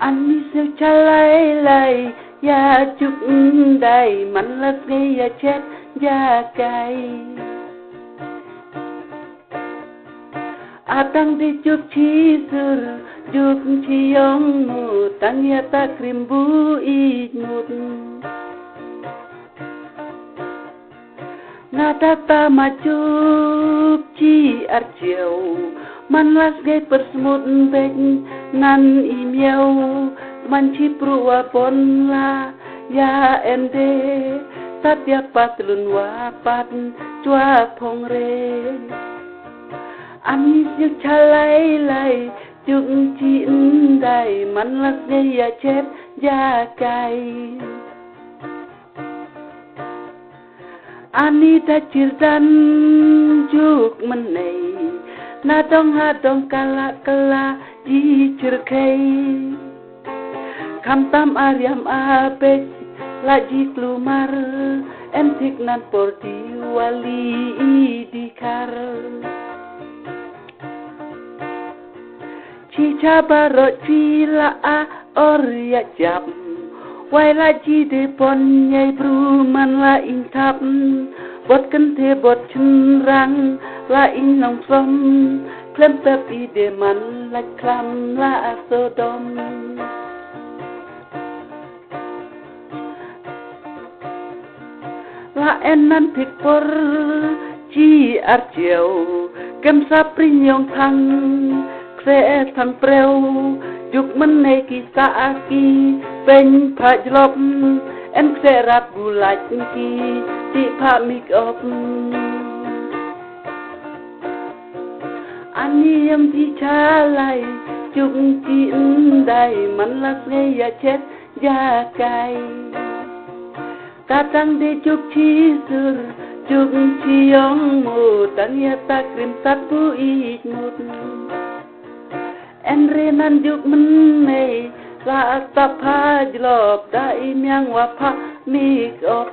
Anh siêu cha lấy ya chúc đầy mạnh lật ngay ya chết ya cay Atang di chúc chi sur chúc chi yong mu tang ya ta krim bu i mut Nada ta ma chúc chi ar chiều man las gây persmut beng nan imiau man chi prua pon la ya ende satya patlun wa pat chua phong re Ani siêu cha lấy chung chi đầy man las gây ya chết ya cay Ani ta cirdan juk menei na dong ha dong kala di cirkai kam tam ariam ape laji klumar entik nan porti wali dikar chi chabaro chi la a orya jam Wai la chi de pon nhai bru man la in thap bot kan the bot chun rang la in long som klem pep i de man la klam la sodom la en nan thik por chi ar chiều kem sa prin yong thang kse thang preu juk man nei ki sa ki pen pha jlop en kse rat bulaj ki ti pha mik op ani em di cha lai juk chi dai man la nge ya chết ya cay ta tang de juk chi sur juk chi yong mu tang ya ta krim sat bu i mut en renan juk men nei la ta pha jlop dai myang wa pha mi op